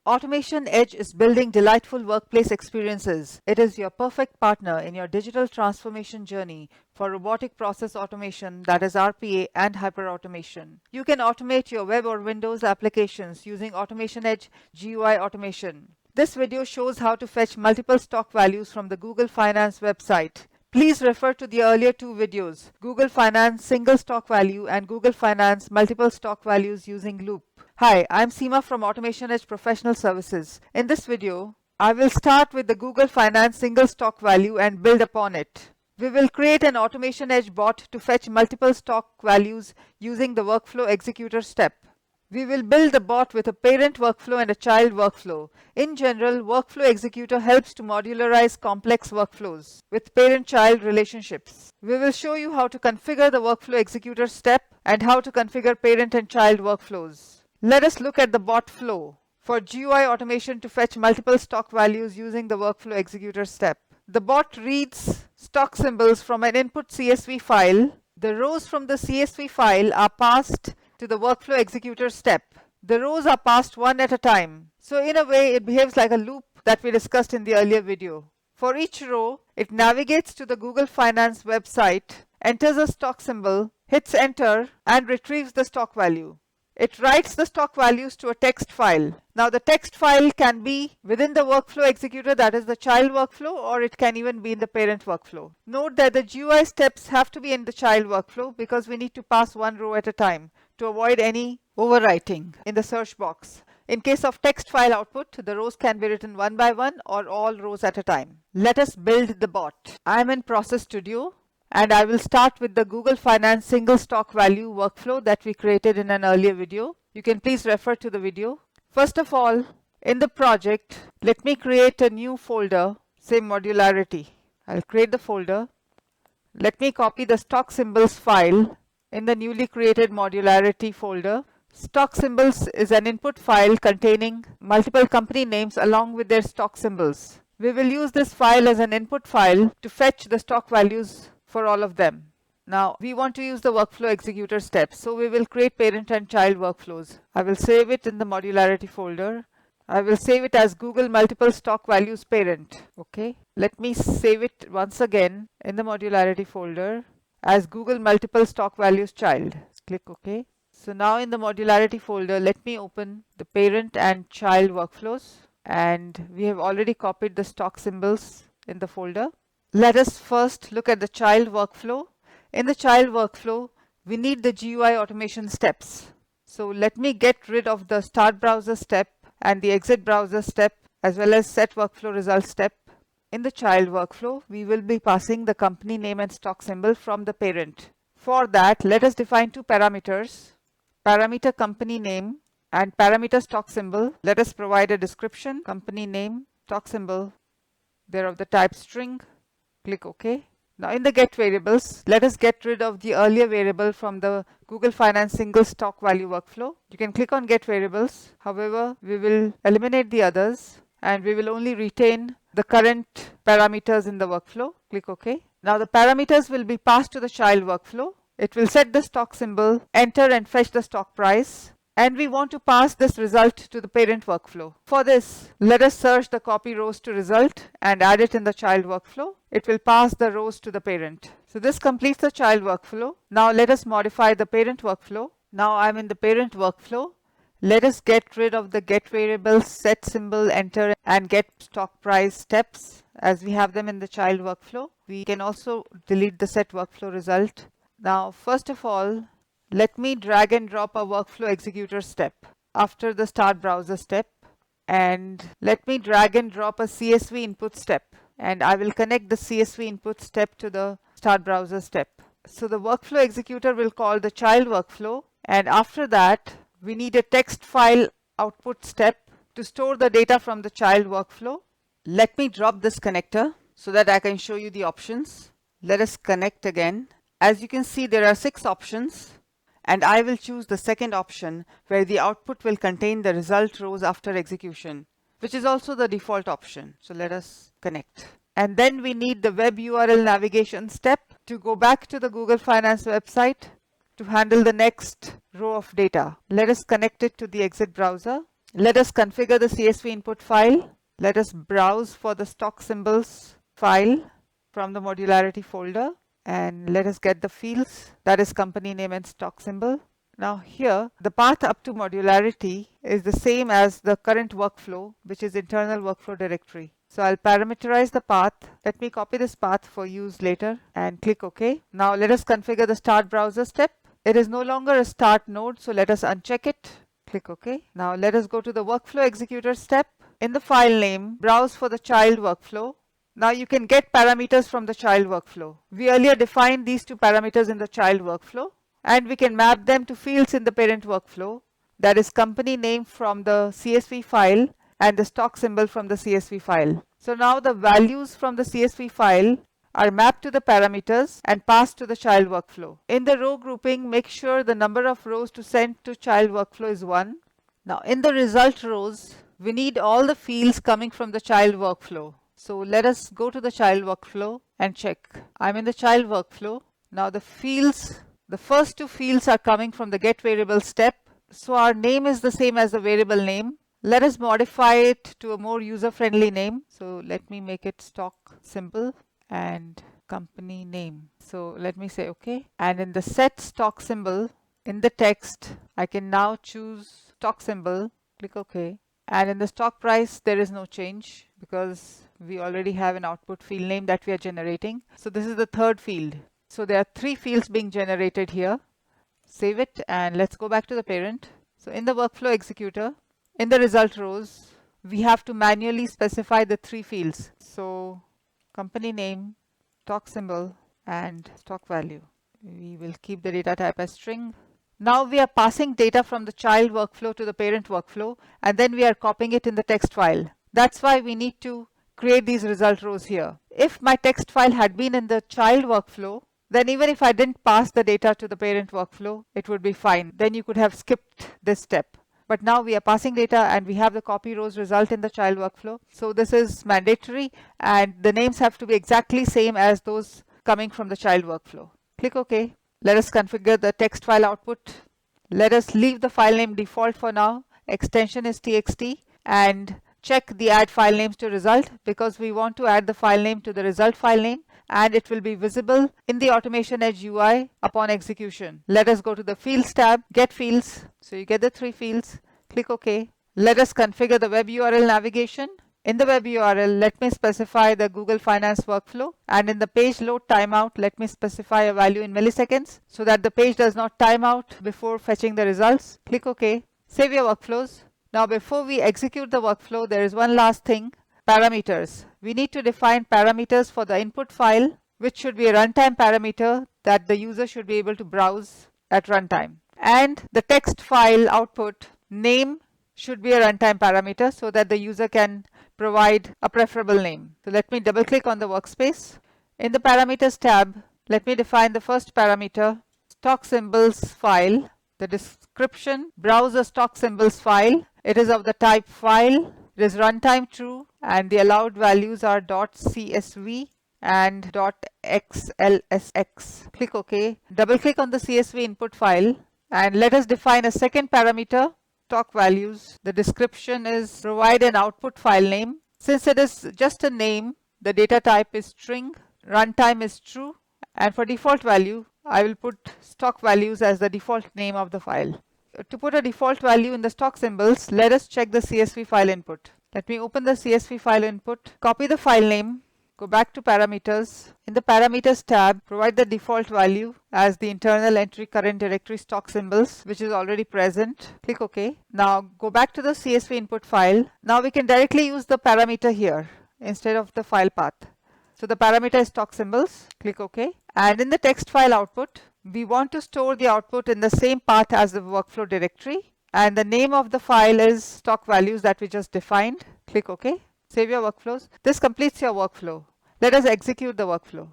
AutomationEdge is building delightful workplace experiences. It is your perfect partner in your digital transformation journey for robotic process automation, that is RPA, and hyperautomation. You can automate your web or Windows applications using AutomationEdge GUI Automation. This video shows how to fetch multiple stock values from the Google Finance website. Please refer to the earlier two videos, Google Finance Single Stock Value and Google Finance Multiple Stock Values using Loop. Hi, I'm Seema from AutomationEdge Professional Services. In this video, I will start with the Google Finance Single Stock Value and build upon it. We will create an AutomationEdge bot to fetch multiple stock values using the Workflow Executor step. We will build the bot with a parent workflow and a child workflow. In general, Workflow Executor helps to modularize complex workflows with parent-child relationships. We will show you how to configure the Workflow Executor step and how to configure parent and child workflows. Let us look at the bot flow for GUI automation to fetch multiple stock values using the Workflow Executor step. The bot reads stock symbols from an input CSV file. The rows from the CSV file are passed to the Workflow Executor step. The rows are passed one at a time. So in a way, it behaves like a loop that we discussed in the earlier video. For each row, it navigates to the Google Finance website, enters a stock symbol, hits enter, and retrieves the stock value. It writes the stock values to a text file. Now the text file can be within the Workflow Executor, that is the child workflow, or it can even be in the parent workflow. Note that the GUI steps have to be in the child workflow because we need to pass one row at a time to avoid any overwriting in the search box. In case of text file output, the rows can be written one by one or all rows at a time. Let us build the bot. I am in Process Studio. And I will start with the Google Finance Single Stock Value workflow that we created in an earlier video. You can please refer to the video. First of all, in the project, let me create a new folder, say modularity. I'll create the folder. Let me copy the stock symbols file in the newly created modularity folder. Stock symbols is an input file containing multiple company names along with their stock symbols. We will use this file as an input file to fetch the stock values for all of them. Now we want to use the Workflow Executor step, so we will create parent and child workflows. I will save it in the modularity folder. I will save it as Google Multiple Stock Values Parent. Okay, let me save it once again in the modularity folder as Google Multiple Stock Values Child. Click OK. So now in the modularity folder, let me open the parent and child workflows, and we have already copied the stock symbols in the folder. Let us first look at the child workflow. In the child workflow, we need the GUI automation steps. So let me get rid of the start browser step and the exit browser step as well as set workflow result step. In the child workflow, we will be passing the company name and stock symbol from the parent. For that, let us define two parameters, parameter company name and parameter stock symbol. Let us provide a description, company name, stock symbol. They're of the type string. Click OK. Now in the get variables, let us get rid of the earlier variable from the Google Finance Single Stock Value workflow. You can click on get variables. However, we will eliminate the others and we will only retain the current parameters in the workflow. Click OK. Now the parameters will be passed to the child workflow. It will set the stock symbol, enter and fetch the stock price. And we want to pass this result to the parent workflow. For this, let us search the copy rows to result and add it in the child workflow. It will pass the rows to the parent. So this completes the child workflow. Now let us modify the parent workflow. Now I'm in the parent workflow. Let us get rid of the get variables, set symbol, enter and get stock price steps as we have them in the child workflow. We can also delete the set workflow result. Now first of all, let me drag and drop a Workflow Executor step after the Start Browser step, and let me drag and drop a CSV input step, and I will connect the CSV input step to the Start Browser step. So the Workflow Executor will call the child workflow, and after that we need a text file output step to store the data from the child workflow. Let me drop this connector so that I can show you the options. Let us connect again. As you can see, there are 6 options. And I will choose the second option where the output will contain the result rows after execution, which is also the default option. So let us connect. And then we need the web URL navigation step to go back to the Google Finance website to handle the next row of data. Let us connect it to the exit browser. Let us configure the CSV input file. Let us browse for the stock symbols file from the modularity folder, and let us get the fields, that is company name and stock symbol. Now here, the path up to modularity is the same as the current workflow, which is internal workflow directory. So I'll parameterize the path. Let me copy this path for use later and click OK. Now let us configure the start browser step. It is no longer a start node, so let us uncheck it. Click OK. Now let us go to the workflow executor step. In the file name, browse for the child workflow. Now you can get parameters from the child workflow. We earlier defined these two parameters in the child workflow, and we can map them to fields in the parent workflow, that is company name from the CSV file and the stock symbol from the CSV file. So now the values from the CSV file are mapped to the parameters and passed to the child workflow. In the row grouping, make sure the number of rows to send to child workflow is 1. Now in the result rows, we need all the fields coming from the child workflow. So let us go to the child workflow and check. I'm in the child workflow. Now the fields, the first two fields are coming from the get variable step. So our name is the same as the variable name. Let us modify it to a more user-friendly name. So let me make it stock symbol and company name. So let me say OK. And in the set stock symbol, in the text, I can now choose stock symbol, click OK. And in the stock price, there is no change because we already have an output field name that we are generating. So this is the third field. So there are 3 fields being generated here. Save it and let's go back to the parent. So in the workflow executor, in the result rows, we have to manually specify the 3 fields. So company name, stock symbol, and stock value. We will keep the data type as string. Now we are passing data from the child workflow to the parent workflow, and then we are copying it in the text file. That's why we need to create these result rows here. If my text file had been in the child workflow, then even if I didn't pass the data to the parent workflow, it would be fine. Then you could have skipped this step. But now we are passing data and we have the copy rows result in the child workflow. So this is mandatory and the names have to be exactly same as those coming from the child workflow. Click OK. Let us configure the text file output. Let us leave the file name default for now. Extension is txt and check the add file names to result because we want to add the file name to the result file name and it will be visible in the AutomationEdge UI upon execution. Let us go to the Fields tab, Get Fields. So you get the 3 fields. Click OK. Let us configure the web URL navigation. In the web URL, let me specify the Google Finance workflow, and in the page load timeout, let me specify a value in milliseconds so that the page does not time out before fetching the results. Click OK. Save your workflows. Now before we execute the workflow, there is one last thing. Parameters. We need to define parameters for the input file, which should be a runtime parameter that the user should be able to browse at runtime. And the text file output name should be a runtime parameter so that the user can provide a preferable name. So let me double click on the workspace. In the parameters tab, let me define the first parameter, stock symbols file. The description, browse a stock symbols file. It is of the type file. It is runtime true and the allowed values are .csv and .xlsx. Click OK. Double click on the CSV input file and let us define a second parameter, stock values. The description is provide an output file name. Since it is just a name, the data type is string, runtime is true, and for default value, I will put stock values as the default name of the file. To put a default value in the stock symbols, let us check the CSV file input. Let me open the CSV file input, copy the file name, go back to parameters. In the parameters tab, provide the default value as the internal entry current directory stock symbols, which is already present. Click OK. Now go back to the CSV input file. Now we can directly use the parameter here instead of the file path. So the parameter is stock symbols. Click OK. And in the text file output, we want to store the output in the same path as the workflow directory. And the name of the file is stock values that we just defined. Click OK. Save your workflows. This completes your workflow. Let us execute the workflow.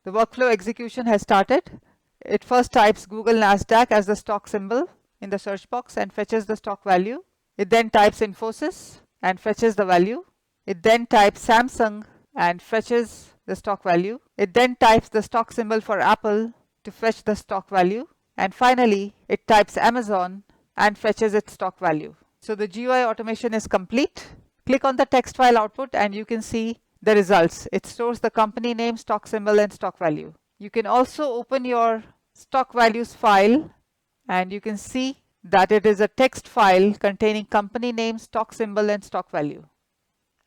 The workflow execution has started. It first types Google Nasdaq as the stock symbol in the search box and fetches the stock value. It then types Infosys and fetches the value. It then types Samsung and fetches the stock value. It then types the stock symbol for Apple to fetch the stock value. And finally, it types Amazon and fetches its stock value. So the GUI automation is complete. Click on the text file output and you can see the results. It stores the company name, stock symbol, and stock value. You can also open your stock values file and you can see that it is a text file containing company name, stock symbol, and stock value.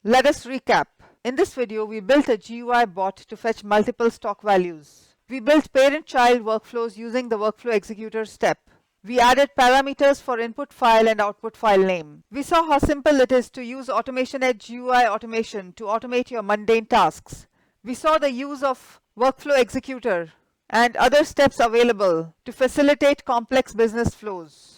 Let us recap. In this video, we built a GUI bot to fetch multiple stock values. We built parent-child workflows using the workflow executor step. We added parameters for input file and output file name. We saw how simple it is to use AutomationEdge GUI Automation to automate your mundane tasks. We saw the use of workflow executor and other steps available to facilitate complex business flows.